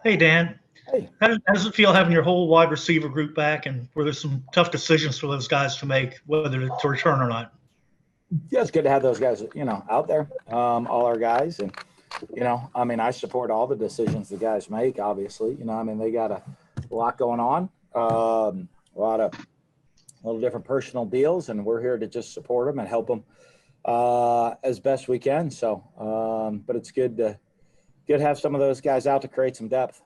Hey, Dan. Hey, How does it feel having your whole wide receiver group back, and were there some tough decisions for those guys to make, whether to return or not? yeah, it's good to have those guys, out there, all our guys. And, I support all the decisions the guys make, obviously. They got a lot going on, a lot of little different personal deals, and we're here to just support them and help them as best we can. So, but it's good to have some of those guys out to create some depth.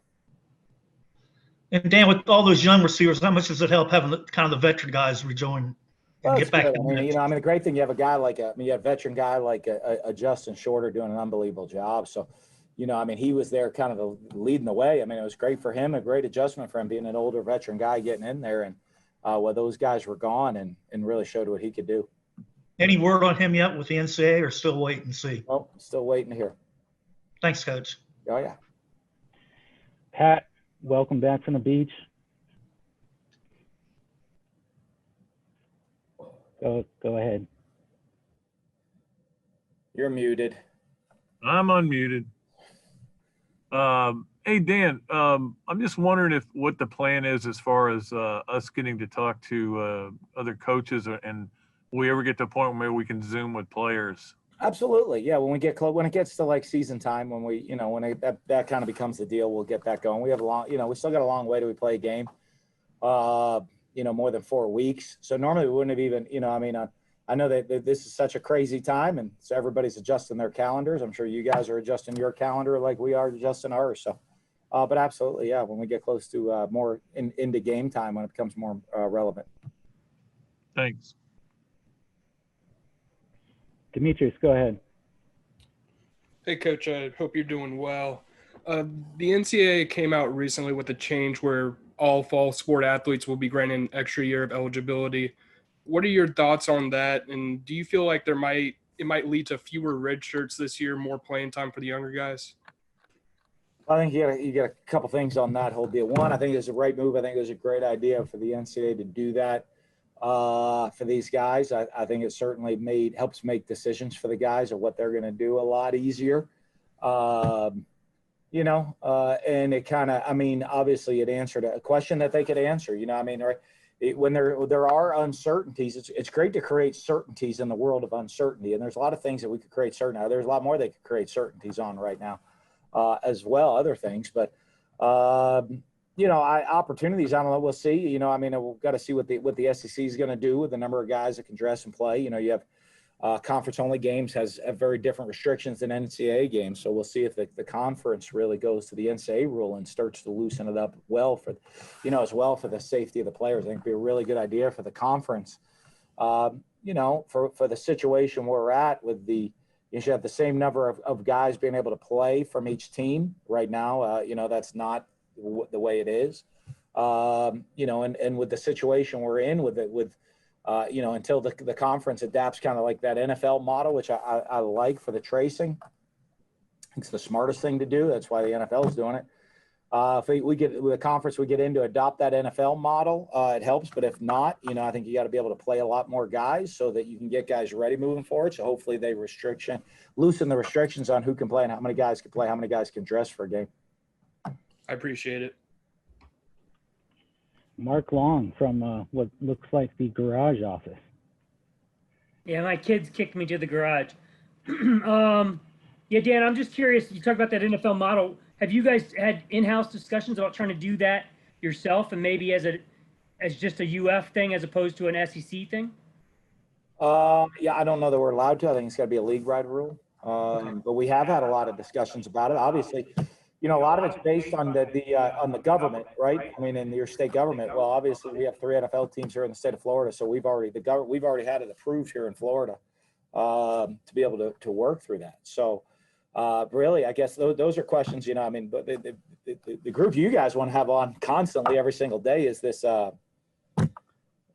And Dan, with all those young receivers, how much does it help having kind of the veteran guys rejoin Well, and it's get good. back in minutes? The great thing you have a guy like you have a veteran guy like a Justin Shorter doing an unbelievable job. So, he was there kind of leading the way. It was great for him, a great adjustment for him being an older veteran guy getting in there, and well, those guys were gone and really showed what he could do. Any word on him yet with the NCAA, or still wait and see? Oh, still waiting to hear. Thanks, Coach. Oh yeah. Pat, welcome back from the beach. Go ahead. You're muted. I'm unmuted. Hey Dan, I'm just wondering what the plan is as far as us getting to talk to other coaches, and will we ever get to a point where we can Zoom with players? Absolutely, yeah. When we get close, when it gets to like season time, when we, that kind of becomes the deal, we'll get that going. We have a long, we still got a long way till we play a game. More than 4 weeks. So normally we wouldn't have even, I know that this is such a crazy time, and so everybody's adjusting their calendars. I'm sure you guys are adjusting your calendar like we are adjusting ours. So, but absolutely, yeah. When we get close to more into game time, when it becomes more relevant. Thanks. Demetrius, go ahead. Hey, Coach, I hope you're doing well. The NCAA came out recently with a change where all fall sport athletes will be granted an extra year of eligibility. What are your thoughts on that? And do you feel like it might lead to fewer red shirts this year, more playing time for the younger guys? I think you get a couple things on that whole deal. One, I think it's a right move. I think it was a great idea for the NCAA to do that for these guys. I think it certainly helps make decisions for the guys of what they're going to do a lot easier. And it kind of, obviously it answered a question that they could answer, right? When there are uncertainties, it's great to create certainties in the world of uncertainty. And there's a lot of things that we could create certainty. There's a lot more they could create certainties on right now as well, other things. But, opportunities, I don't know, we'll see. We've got to see what the SEC is going to do with the number of guys that can dress and play. You have conference-only games have very different restrictions than NCAA games. So we'll see if the conference really goes to the NCAA rule and starts to loosen it up well for, as well for the safety of the players. I think it'd be a really good idea for the conference, for the situation we're at with you should have the same number of guys being able to play from each team right now. That's not the way it is, and with the situation we're in until the conference adapts kind of like that NFL model, which I like for the tracing. It's the smartest thing to do. That's why the NFL is doing it. If we get with the conference, we get in to adopt that NFL model, it helps. But if not, I think you got to be able to play a lot more guys so that you can get guys ready moving forward. So hopefully they loosen the restrictions on who can play and how many guys can play, how many guys can dress for a game. I appreciate it. Mark Long from what looks like the garage office. Yeah, my kids kicked me to the garage. Yeah, Dan, I'm just curious. You talk about that NFL model. Have you guys had in-house discussions about trying to do that yourself, and maybe as just a UF thing as opposed to an SEC thing? Yeah, I don't know that we're allowed to. I think it's got to be a league-wide rule. But we have had a lot of discussions about it. Obviously, a lot of it's based on the government, right? In your state government. Well, obviously, we have 3 NFL teams here in the state of Florida, so we've already had it approved here in Florida to be able to work through that. So, really, I guess those are questions. But the group you guys want to have on constantly every single day is this. What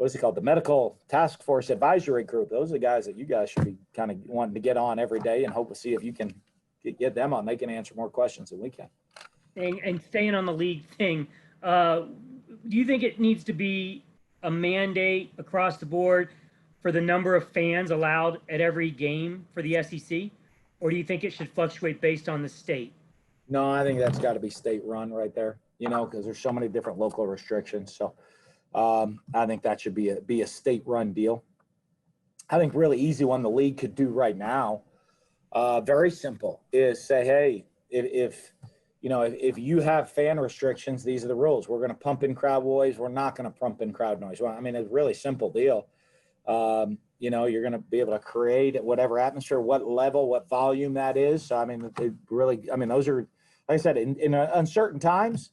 is it called? The Medical Task Force Advisory Group. Those are the guys that you guys should be kind of wanting to get on every day and hope to see if you can get them on. They can answer more questions than we can. And staying on the league thing, do you think it needs to be a mandate across the board for the number of fans allowed at every game for the SEC? Or do you think it should fluctuate based on the state? No, I think that's got to be state run right there, because there's so many different local restrictions. So I think that should be a state run deal. I think really easy one the league could do right now, very simple, is say, hey, if you have fan restrictions, these are the rules. We're going to pump in crowd noise. We're not going to pump in crowd noise. Well, I mean, it's a really simple deal. You're going to be able to create whatever atmosphere, what level, what volume that is. So, I mean, those are, like I said, in uncertain times,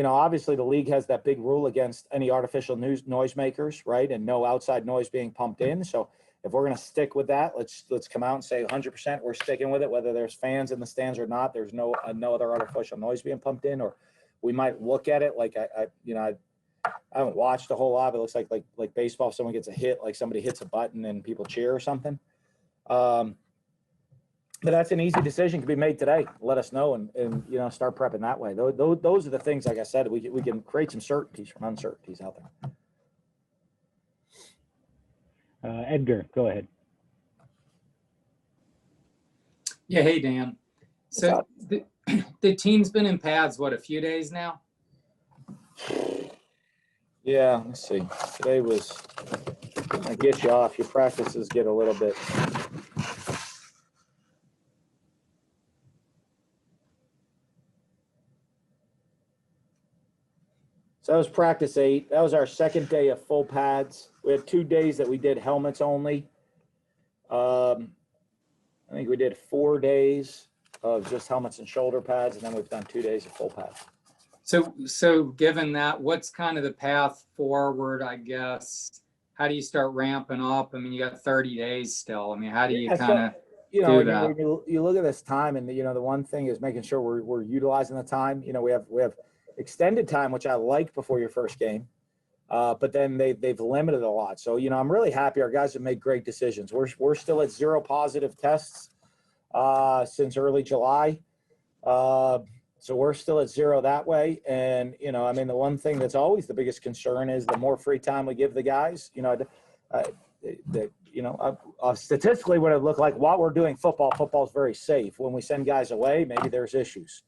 obviously the league has that big rule against any artificial noisemakers, right? And no outside noise being pumped in. So if we're going to stick with that, let's come out and say 100% we're sticking with it, whether there's fans in the stands or not. There's no other artificial noise being pumped in, or we might look at it like I haven't watched a whole lot, but it looks like baseball. If someone gets a hit, like somebody hits a button and people cheer or something. But that's an easy decision to be made today. Let us know and start prepping that way. Those are the things, like I said, we can create some certainties from uncertainties out there. Edgar, go ahead. Yeah, hey Dan. So the team's been in pads a few days now? Yeah, let's see. Today was, I get you off. Your practices get a little bit. So that was practice 8. That was our second day of full pads. We had 2 days that we did helmets only. I think we did 4 days of just helmets and shoulder pads, and then we've done 2 days of full pads. So given that, what's kind of the path forward, I guess? How do you start ramping up? I mean, you got 30 days still. I mean, how do you kind of do that? When you look at this time, and the one thing is making sure we're utilizing the time. We have extended time, which I like before your first game, but then they've limited a lot. So I'm really happy. Our guys have made great decisions. We're still at 0 positive tests since early July. So we're still at 0 that way. And, the one thing that's always the biggest concern is the more free time we give the guys, statistically what it looked like while we're doing football is very safe. When we send guys away, maybe there's issues.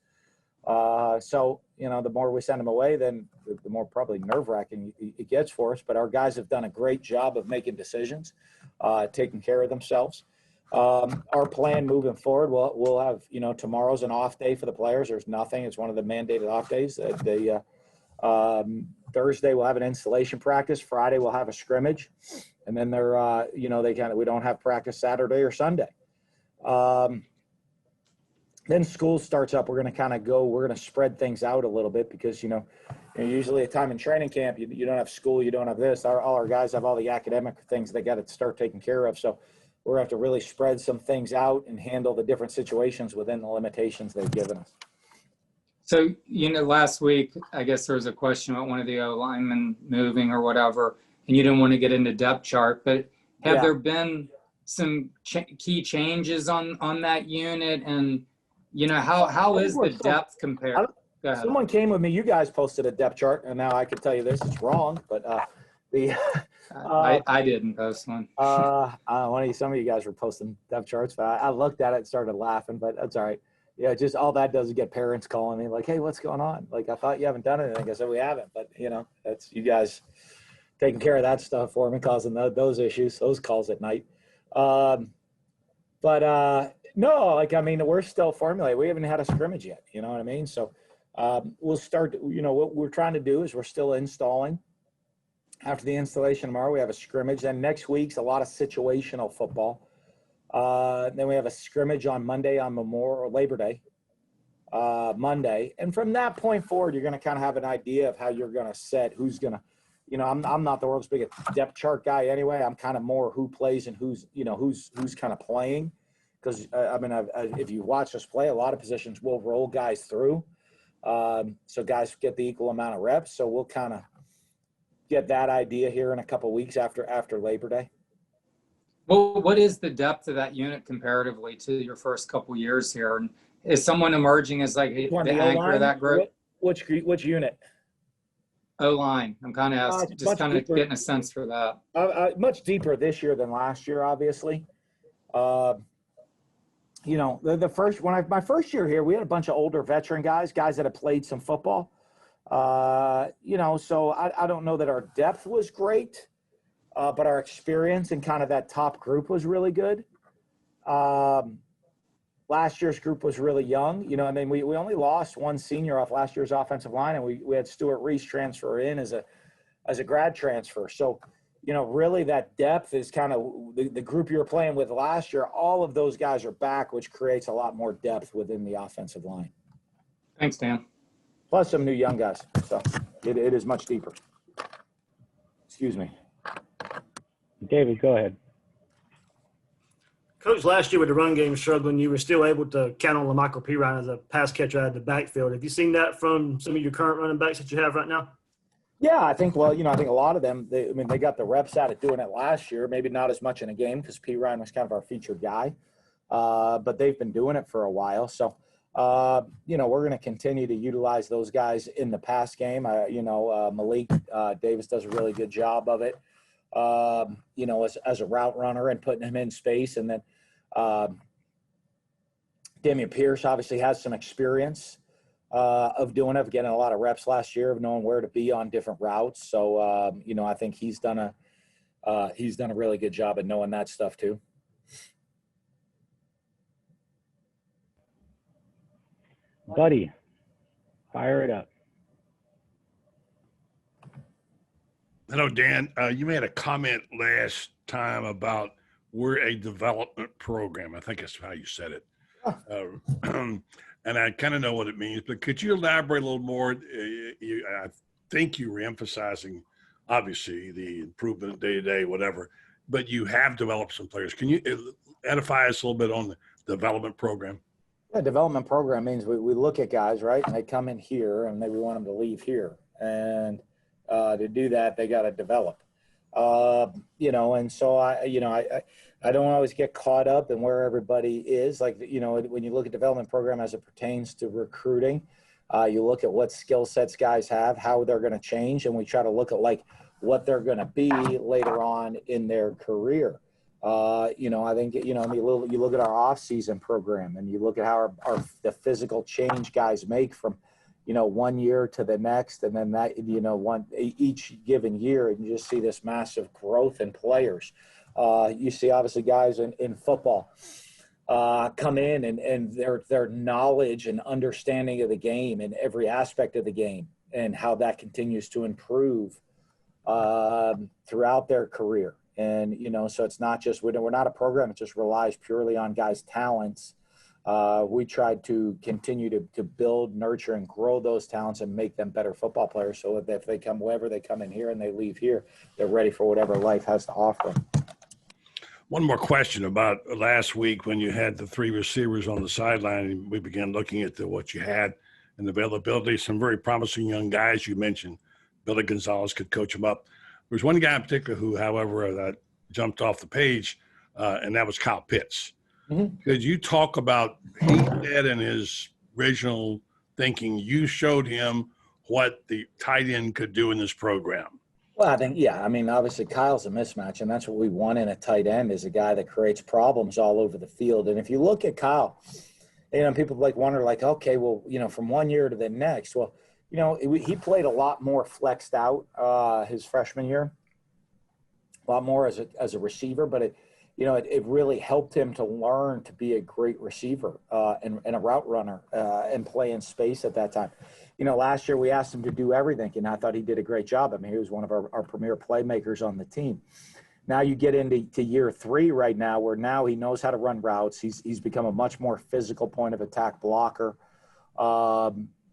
So, the more we send them away, then the more probably nerve-wracking it gets for us. But our guys have done a great job of making decisions, taking care of themselves. Our plan moving forward, we'll have, tomorrow's an off day for the players. There's nothing. It's one of the mandated off days. Thursday we'll have an installation practice. Friday we'll have a scrimmage, and then we don't have practice Saturday or Sunday. Then school starts up. We're going to spread things out a little bit because, usually a time in training camp, you don't have school, you don't have this. All our guys have all the academic things they got to start taking care of. So we're going to have to really spread some things out and handle the different situations within the limitations they've given us. So, last week, I guess there was a question about one of the O-linemen moving or whatever, and you didn't want to get into depth chart, but have there been some key changes on that unit? And, how is the depth compared? Someone came with me. You guys posted a depth chart, and now I can tell you this is wrong, but I didn't post one. Some of you guys were posting depth charts, but I looked at it and started laughing, but that's all right. Yeah, just all that does is get parents calling me like, hey, what's going on? Like, I thought you haven't done anything. I said, we haven't, but that's you guys taking care of that stuff for me, causing those issues, those calls at night. No, we're still formulating. We haven't had a scrimmage yet. You know what I mean? So we'll start, what we're trying to do is we're still installing. After the installation tomorrow, we have a scrimmage. Then next week's a lot of situational football. Then we have a scrimmage on Monday on Labor Day, Monday. And from that point forward, you're going to kind of have an idea of how you're going to set who's going to, I'm not the world's biggest depth chart guy anyway. I'm kind of more who plays and who's kind of playing. Because, if you watch us play, a lot of positions will roll guys through. So guys get the equal amount of reps. So we'll kind of get that idea here in a couple of weeks after Labor Day. Well, what is the depth of that unit comparatively to your first couple years here? And is someone emerging as like the anchor of that group? Which unit? O-line. I'm kind of getting a sense for that. Much deeper this year than last year, obviously. you know, the first my first year here, we had a bunch of older veteran guys that had played some football. You know, so I don't know that our depth was great, but our experience in kind of that top group was really good. Last year's group was really young, you know. I mean, we only lost one senior off last year's offensive line, and we had Stuart Reese transfer in as a grad transfer. So, you know, really that depth is kind of the group you were playing with last year. All of those guys are back, which creates a lot more depth within the offensive line. Thanks, Dan. Plus some new young guys. So it is much deeper. Excuse me. David, go ahead. Coach, last year with the run game struggling, you were still able to count on LaMichael Pirine as a pass catcher out of the backfield. Have you seen that from some of your current running backs that you have right now? Yeah, I think, well, you know, I think a lot of them, they got the reps out of doing it last year, maybe not as much in a game because Pirine was kind of our featured guy, but they've been doing it for a while. So, you know, we're going to continue to utilize those guys in the pass game. You know, Malik Davis does a really good job of it, you know, as a route runner and putting him in space. And then Damian Pierce obviously has some experience of doing it, of getting a lot of reps last year, of knowing where to be on different routes. So, you know, I think he's done a really good job at knowing that stuff too. Buddy, fire it up. Hello, Dan. You made a comment last time about we're a development program. I think that's how you said it. And I kind of know what it means, but could you elaborate a little more? I think you were emphasizing, obviously, the improvement day to day, whatever, but you have developed some players. Can you edify us a little bit on the development program? Yeah, development program means we look at guys, right, and they come in here and maybe we want them to leave here. And to do that, they got to develop. You know, and so I don't always get caught up in where everybody is. Like, you know, when you look at development program as it pertains to recruiting, you look at what skill sets guys have, how they're going to change, and we try to look at like what they're going to be later on in their career. You know, I think, you know, you look at our off-season program and you look at how the physical change guys make from, you know, one year to the next, and then that, you know, each given year, and you just see this massive growth in players. You see obviously guys in football come in and their knowledge and understanding of the game and every aspect of the game and how that continues to improve throughout their career. And, you know, so it's not just, we're not a program that just relies purely on guys' talents. We tried to continue to build, nurture, and grow those talents and make them better football players so that if they come, wherever they come in here and they leave here, they're ready for whatever life has to offer them. One more question about last week when you had the three receivers on the sideline and we began looking at what you had and availability. Some very promising young guys you mentioned. Billy Gonzalez could coach them up. There was one guy in particular who, however, that jumped off the page, and that was Kyle Pitts. Mm-hmm. Could you talk about he said in his original thinking, you showed him what the tight end could do in this program? Well, I think, yeah, I mean, obviously Kyle's a mismatch, and that's what we want in a tight end, is a guy that creates problems all over the field. And if you look at Kyle, you know, people like wonder like, okay, well, you know, from one year to the next, well, you know, he played a lot more flexed out his freshman year, a lot more as a receiver, but it really helped him to learn to be a great receiver and a route runner and play in space at that time. You know, last year we asked him to do everything, and I thought he did a great job. I mean, he was one of our premier playmakers on the team. Now you get into year 3 right now, where now he knows how to run routes. He's become a much more physical point of attack blocker.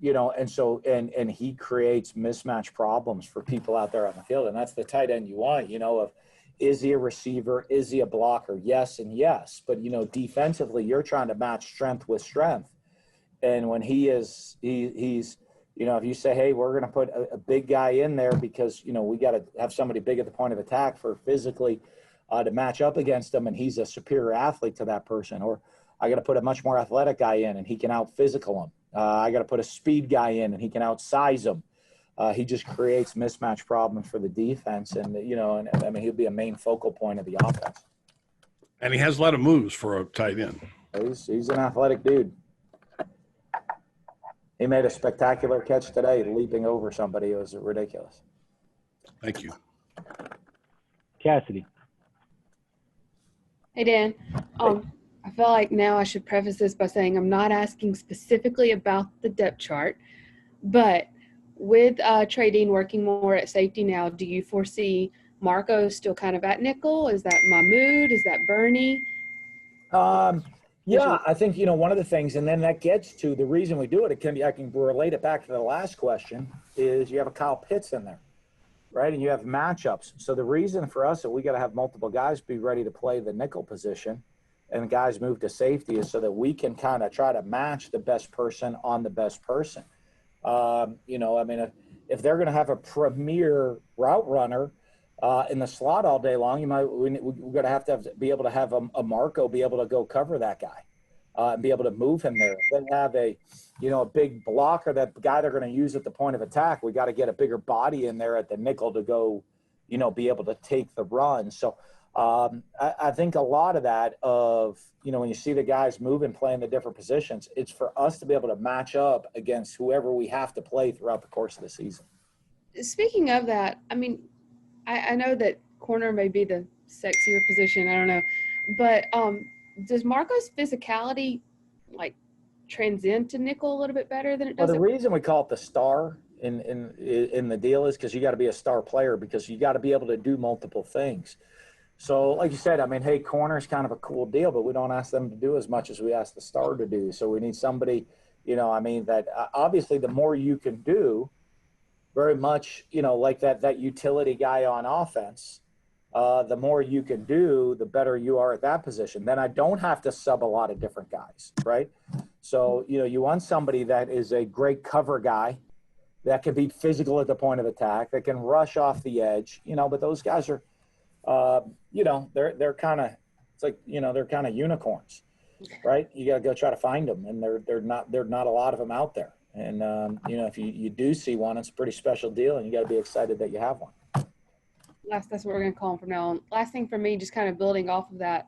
You know, and so and he creates mismatch problems for people out there on the field, and that's the tight end you want. You know, of is he a receiver? Is he a blocker? Yes and yes. But, you know, defensively, you're trying to match strength with strength. And when he's, you know, if you say, hey, we're going to put a big guy in there because, you know, we got to have somebody big at the point of attack for physically to match up against him, and he's a superior athlete to that person. Or I got to put a much more athletic guy in and he can out-physical him. I got to put a speed guy in and he can outsize him. He just creates mismatch problems for the defense, and, you know, and I mean, he'll be a main focal point of the offense. And he has a lot of moves for a tight end. He's an athletic dude. He made a spectacular catch today, leaping over somebody. It was ridiculous. Thank you. Cassidy. Hey, Dan. I feel like now I should preface this by saying I'm not asking specifically about the depth chart, but with Trey Dean working more at safety now, do you foresee Marco still kind of at nickel? Is that Mahmoud? Is that Bernie? Yeah, I think, one of the things, and then that gets to the reason we do it, I can relate it back to the last question, is you have a Kyle Pitts in there, right? And you have matchups. So the reason for us that we got to have multiple guys be ready to play the nickel position and guys move to safety is so that we can kind of try to match the best person on the best person. If they're going to have a premier route runner in the slot all day long, we're going to have be able to have a Marco be able to go cover that guy and be able to move him there. Then have a big blocker, that guy they're going to use at the point of attack. We got to get a bigger body in there at the nickel to go, be able to take the run. So I think a lot of that when you see the guys move and play in the different positions, it's for us to be able to match up against whoever we have to play throughout the course of the season. Speaking of that, I know that corner may be the sexier position. I don't know. But does Marco's physicality, transcend to nickel a little bit better than it does? Well, the reason we call it the star in the deal is because you got to be a star player, because you got to be able to do multiple things. So, like you said, hey, corner is kind of a cool deal, but we don't ask them to do as much as we ask the star to do. So we need somebody, that obviously the more you can do, very much, like that utility guy on offense, the more you can do, the better you are at that position. Then I don't have to sub a lot of different guys, right? So, you want somebody that is a great cover guy, that can be physical at the point of attack, that can rush off the edge, but those guys are, they're kind of, it's like, they're kind of unicorns, right? You got to go try to find them, and they're not a lot of them out there. And, if you do see one, it's a pretty special deal, and you got to be excited that you have one. That's what we're going to call him from now on. Last thing for me, just kind of building off of that.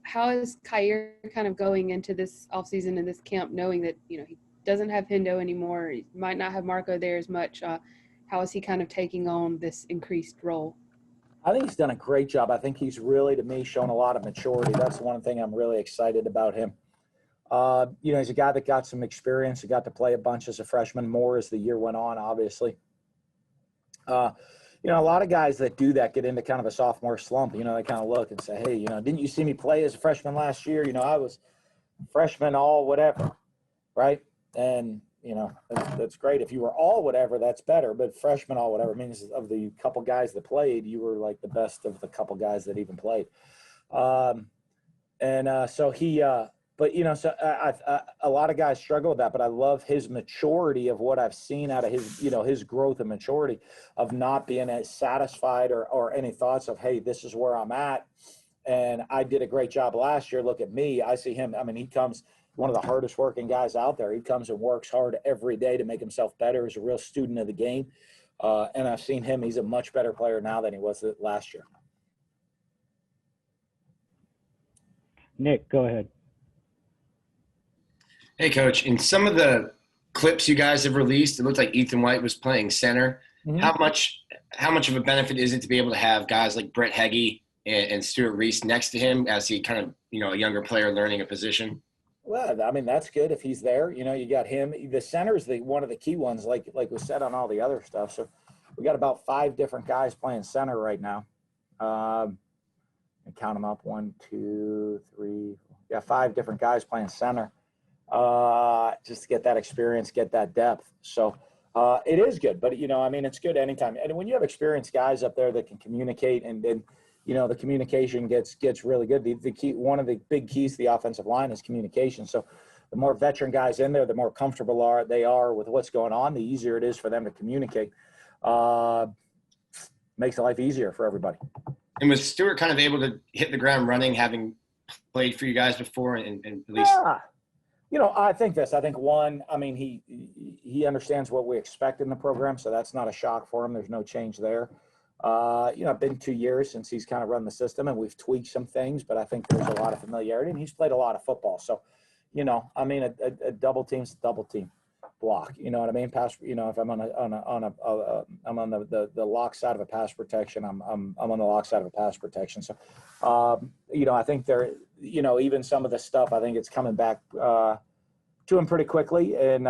How is Kyer kind of going into this offseason and this camp, knowing that, he doesn't have Hendo anymore, he might not have Marco there as much? How is he kind of taking on this increased role? I think he's done a great job. I think he's really, to me, shown a lot of maturity. That's one thing I'm really excited about him. He's a guy that got some experience. He got to play a bunch as a freshman, more as the year went on, obviously. A lot of guys that do that get into kind of a sophomore slump. They kind of look and say, hey, didn't you see me play as a freshman last year? I was freshman all whatever, right? And, that's great. If you were all whatever, that's better. But freshman all whatever means of the couple guys that played, you were like the best of the couple guys that even played. So he a lot of guys struggle with that, but I love his maturity of what I've seen out of his, his growth and maturity of not being as satisfied or any thoughts of, hey, this is where I'm at, and I did a great job last year. Look at me. I see him. He comes, one of the hardest working guys out there. He comes and works hard every day to make himself better. He's a real student of the game. And I've seen him. He's a much better player now than he was last year. Nick, go ahead. Hey, Coach. In some of the clips you guys have released, it looked like Ethan White was playing center. Mm-hmm. How much of a benefit is it to be able to have guys like Brett Heggie and Stuart Reese next to him as he kind of, a younger player learning a position? Well, that's good if he's there. You got him. The center is one of the key ones, like we said on all the other stuff. So we got about 5 different guys playing center right now. And count them up, 1, 2, 3. Yeah, 5 different guys playing center. Just to get that experience, get that depth. So it is good, but it's good anytime. And when you have experienced guys up there that can communicate and the communication gets really good. The key, one of the big keys to the offensive line is communication. So the more veteran guys in there, the more comfortable they are with what's going on, the easier it is for them to communicate. Makes life easier for everybody. And was Stuart kind of able to hit the ground running, having played for you guys before, and at least? Yeah. I think one, he understands what we expect in the program, so that's not a shock for him. There's no change there. Been 2 years since he's kind of run the system, and we've tweaked some things, but I think there's a lot of familiarity, and he's played a lot of football. So, a double team's a double team block. You know what I mean? Pass. If I'm I'm on the lock side of a pass protection, I'm on the lock side of a pass protection. So, I think even some of the stuff, I think it's coming back to him pretty quickly, and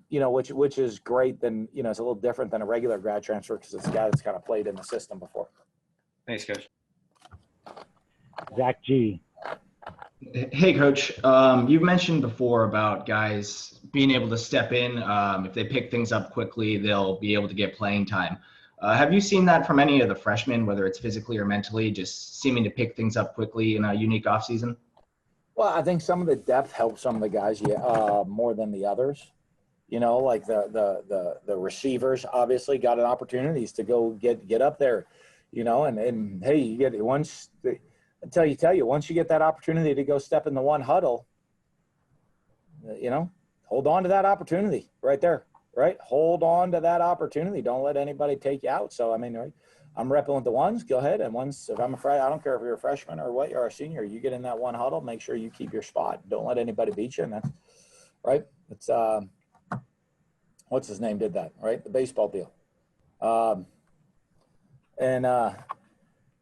which is great. Then it's a little different than a regular grad transfer because it's a guy that's kind of played in the system before. Thanks, Coach. Zach G. Hey, Coach. You've mentioned before about guys being able to step in. If they pick things up quickly, they'll be able to get playing time. Have you seen that from any of the freshmen, whether it's physically or mentally, just seeming to pick things up quickly in a unique offseason? Well, I think some of the depth helps some of the guys, more than the others. Like the receivers obviously got an opportunities to go get up there, and hey, you get it once. Tell you, once you get that opportunity to go step in the one huddle, hold on to that opportunity right there, right? Hold on to that opportunity. Don't let anybody take you out. So, right, I'm repping with the ones, go ahead. And once, if I'm I don't care if you're a freshman or what, you're a senior, you get in that one huddle, make sure you keep your spot. Don't let anybody beat you. And that's right. It's, what's his name did that, right? The baseball deal.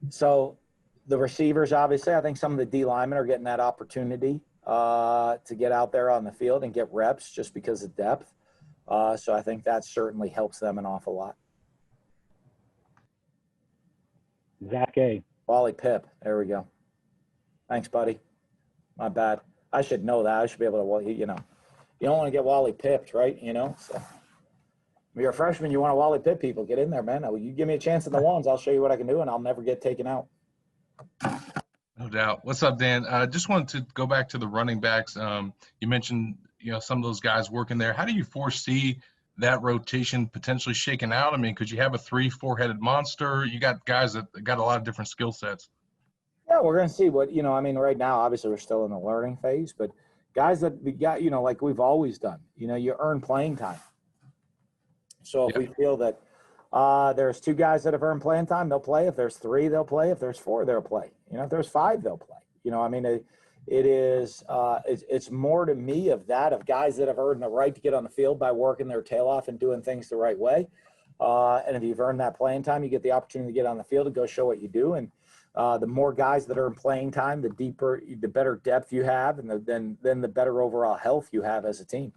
So the receivers, obviously, I think some of the D linemen are getting that opportunity to get out there on the field and get reps just because of depth. So I think that certainly helps them an awful lot. Zach A. Wally Pip. There we go. Thanks, buddy. My bad. I should know that. I should be able to, you don't want to get Wally pipped, right? So if you're a freshman, you want to Wally Pip people. Get in there, man. You give me a chance in the ones, I'll show you what I can do, and I'll never get taken out. No doubt. What's up, Dan? Just wanted to go back to the running backs. You mentioned, some of those guys working there. How do you foresee that rotation potentially shaking out? I mean, could you have a 3-4-headed monster? You got guys that got a lot of different skill sets. Yeah, we're going to see what, right now, obviously we're still in the learning phase, but guys that we got, like we've always done, you earn playing time. So if we feel that there's 2 guys that have earned playing time, they'll play. If there's 3, they'll play. If there's 4, they'll play. If there's 5, they'll play. It is, it's more to me of guys that have earned the right to get on the field by working their tail off and doing things the right way. And if you've earned that playing time, you get the opportunity to get on the field and go show what you do. And the more guys that earn playing time, the better depth you have, and then the better overall health you have as a team.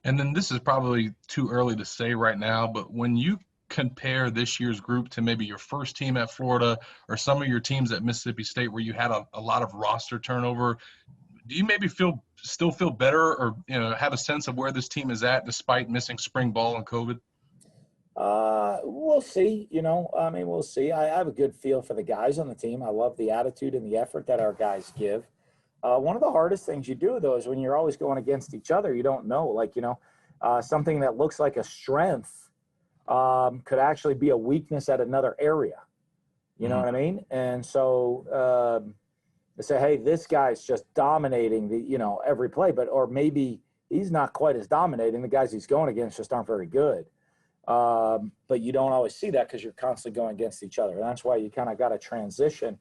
And then this is probably too early to say right now, but when you compare this year's group to maybe your first team at Florida or some of your teams at Mississippi State where you had a lot of roster turnover, do you maybe still feel better or have a sense of where this team is at despite missing spring ball and COVID? We'll see. We'll see. I have a good feel for the guys on the team. I love the attitude and the effort that our guys give. One of the hardest things you do, though, is when you're always going against each other, you don't know. Something that looks like a strength could actually be a weakness at another area. You know what I mean? And so they say, hey, this guy's just dominating every play, or maybe he's not quite as dominating. The guys he's going against just aren't very good. But you don't always see that because you're constantly going against each other. And that's why you kind of got to transition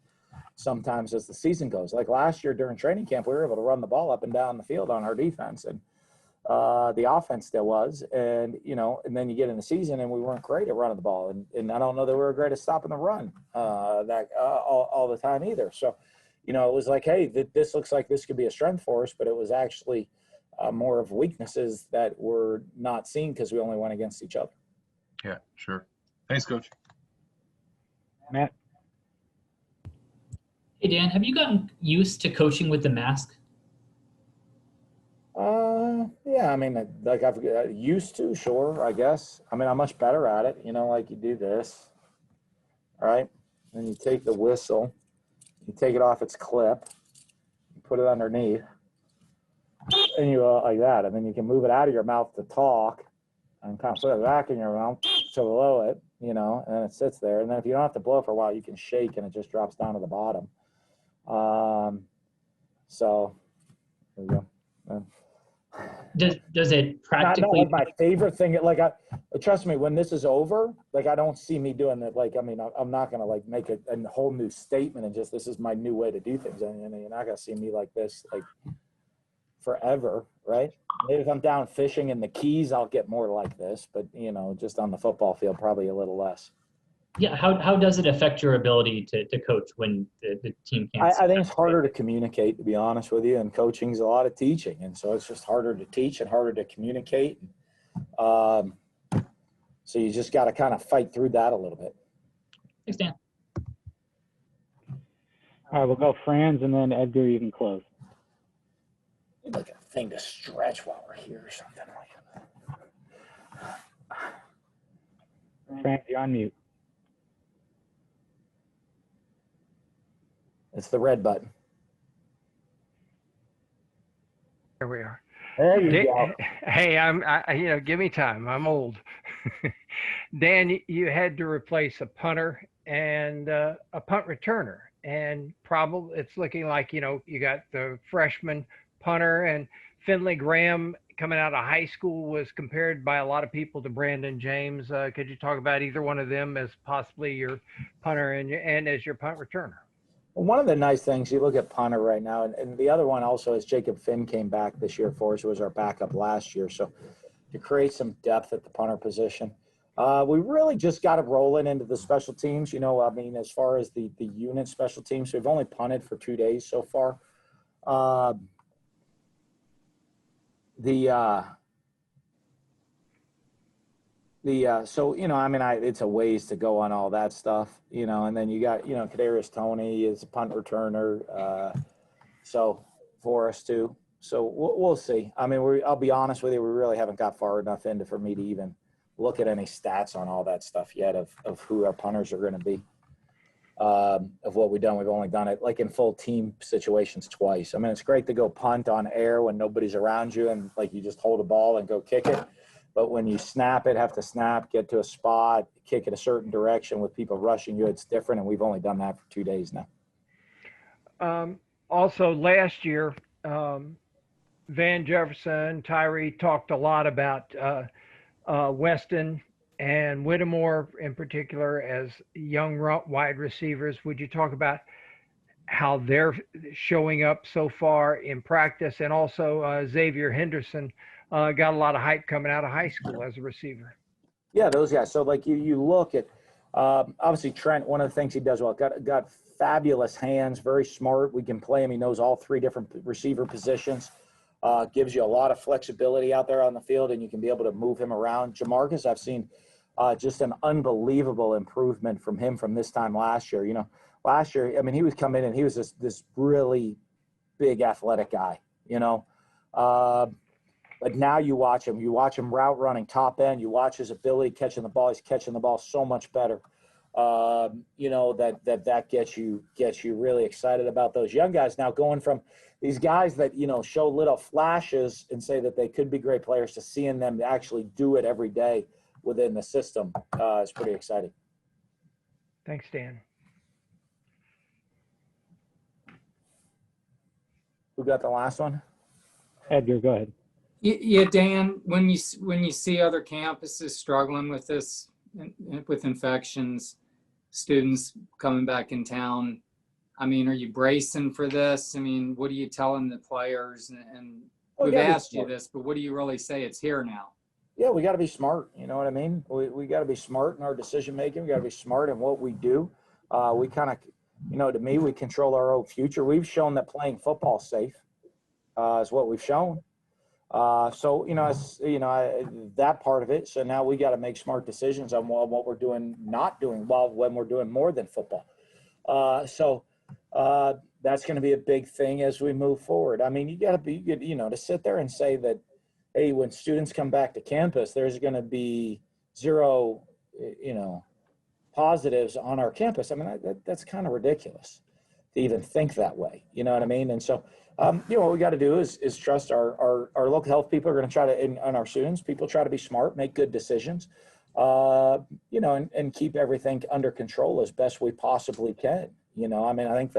sometimes as the season goes. Like last year during training camp, we were able to run the ball up and down the field on our defense, and the offense still was. And then you get in the season and we weren't great at running the ball. And I don't know that we were great at stopping the run all the time either. So, it was like, hey, this looks like this could be a strength for us, but it was actually more of weaknesses that were not seen because we only went against each other. Yeah, sure. Thanks, Coach. Matt. Hey, Dan, have you gotten used to coaching with the mask? Yeah, I've used to, sure, I guess. I'm much better at it. Like you do this, right? Then you take the whistle, you take it off its clip, you put it underneath, and you like that. And then you can move it out of your mouth to talk and kind of put it back in your mouth to blow it, and then it sits there. And then if you don't have to blow for a while, you can shake and it just drops down to the bottom. So there we go. Does it Not practically? like my favorite thing. Like, trust me, when this is over, like, I don't see me doing it. Like, I mean, I'm not going to like make a whole new statement and just, this is my new way to do things. And you're not going to see me like this, like, forever, right? Maybe if I'm down fishing in the Keys, I'll get more like this, but you know, just on the football field, probably a little less. Yeah. How does it affect your ability to coach when the team can't? I think it's harder to communicate, to be honest with you, and coaching's a lot of teaching, and so it's just harder to teach and harder to communicate. So you just got to kind of fight through that a little bit. Thanks, Dan. All right, we'll go Franz, and then Edgar, you can close. Need like a thing to stretch while we're here or something like that. Franz, you're on mute. It's the red button. There we are. There you go. Hey, give me time. I'm old. Dan, you had to replace a punter and a punt returner, and probably it's looking like, you got the freshman punter, and Finley Graham coming out of high school was compared by a lot of people to Brandon James. Could you talk about either one of them as possibly your punter and as your punt returner? Well, one of the nice things, you look at punter right now, and the other one also is Jacob Finn came back this year for us, who was our backup last year. So to create some depth at the punter position. We really just got it rolling into the special teams. As far as the unit special teams, we've only punted for 2 days so far. It's a ways to go on all that stuff, and then you got, Kadarius Toney is a punt returner. So for us too. So we'll see. I'll be honest with you, we really haven't got far enough into for me to even look at any stats on all that stuff yet of who our punters are going to be. Of what we've done. We've only done it like in full team situations twice. It's great to go punt on air when nobody's around you and like you just hold a ball and go kick it. But when you snap it, have to snap, get to a spot, kick it a certain direction with people rushing you, it's different. And we've only done that for 2 days now. Also last year, Van Jefferson, Tyree talked a lot about Weston and Whittemore in particular as young wide receivers. Would you talk about how they're showing up so far in practice? And also Xavier Henderson got a lot of hype coming out of high school as a receiver. Yeah, those guys. So like you look at, obviously Trent, one of the things he does well, got fabulous hands, very smart. We can play him. He knows all 3 different receiver positions. Gives you a lot of flexibility out there on the field, and you can be able to move him around. Jamarcus, I've seen just an unbelievable improvement from him from this time last year. Last year, he was coming in and he was this really big athletic guy, but now you watch him route running top end, you watch his ability catching the ball. He's catching the ball so much better. That gets you really excited about those young guys now going from these guys that, show little flashes and say that they could be great players to seeing them actually do it every day within the system is pretty exciting. Thanks, Dan. Who got the last one? Edgar, go ahead. Yeah, Dan, when you see other campuses struggling with this, with infections, students coming back in town, are you bracing for this? What are you telling the players? And we've asked you this, but what do you really say? It's here now. Yeah, we got to be smart. You know what I mean? We got to be smart in our decision making. We got to be smart in what we do. We kind of, to me, we control our own future. We've shown that playing football safe is what we've shown. That part of it. So now we got to make smart decisions on what we're doing, not doing well when we're doing more than football. That's going to be a big thing as we move forward. You got to be good, to sit there and say that, hey, when students come back to campus, there's going to be 0, positives on our campus. That's kind of ridiculous to even think that way. You know what I mean? And so, what we got to do is trust our local health people are going to try to, and our students, people try to be smart, make good decisions, and keep everything under control as best we possibly can. I think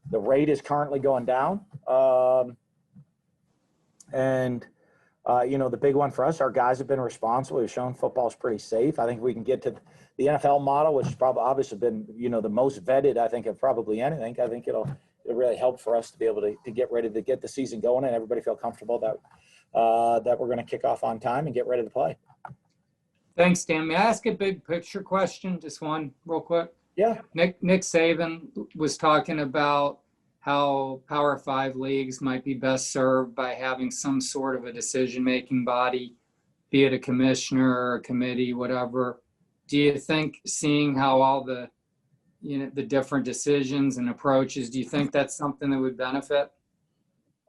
the rate is currently going down. And The big one for us, our guys have been responsible. We've shown football's pretty safe. I think we can get to the NFL model, which has probably obviously been, the most vetted, I think, of probably anything. I think it'll really help for us to be able to get ready to get the season going and everybody feel comfortable that we're going to kick off on time and get ready to play. Thanks, Dan. May I ask a big picture question? Just one real quick. Yeah. Nick Saban was talking about how Power 5 leagues might be best served by having some sort of a decision-making body, be it a commissioner or a committee, whatever. Do you think, seeing how all the different decisions and approaches, do you think that's something that would benefit?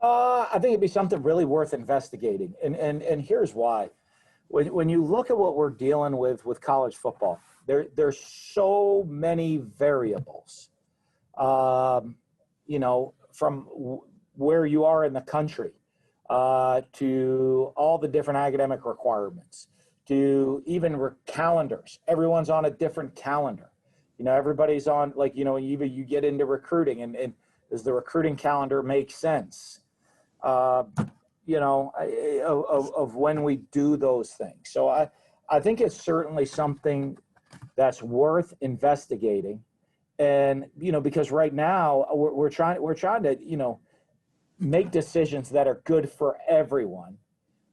I think it'd be something really worth investigating. And here's why. When you look at what we're dealing with college football, there's so many variables, from where you are in the country, to all the different academic requirements, to even calendars. Everyone's on a different calendar. Everybody's on, even you get into recruiting and does the recruiting calendar make sense? Of when we do those things. So I think it's certainly something that's worth investigating. And, because right now we're trying to, make decisions that are good for everyone,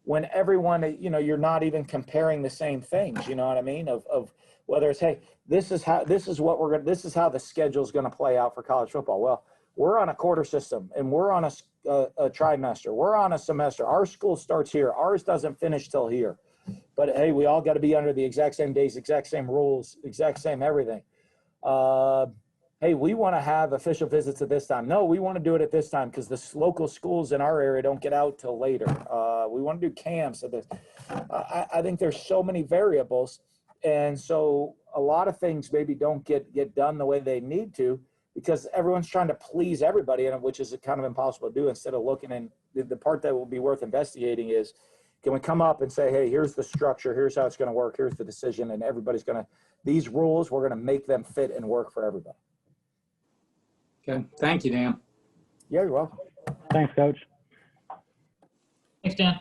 when everyone, you're not even comparing the same things, you know what I mean? Of whether it's, hey, this is how the schedule is going to play out for college football. Well, we're on a quarter system and we're on a trimester. We're on a semester. Our school starts here. Ours doesn't finish till here. But hey, we all got to be under the exact same days, exact same rules, exact same everything. Hey, we want to have official visits at this time. No, we want to do it at this time because the local schools in our area don't get out till later. We want to do camps. I think there's so many variables. And so a lot of things maybe don't get done the way they need to, because everyone's trying to please everybody, which is kind of impossible to do. Instead of looking, and the part that will be worth investigating is, can we come up and say, hey, here's the structure, here's how it's going to work, here's the decision, and everybody's going to, these rules, we're going to make them fit and work for everybody. Okay. Thank you, Dan. Yeah, you're welcome. Thanks, Coach. Thanks, Dan.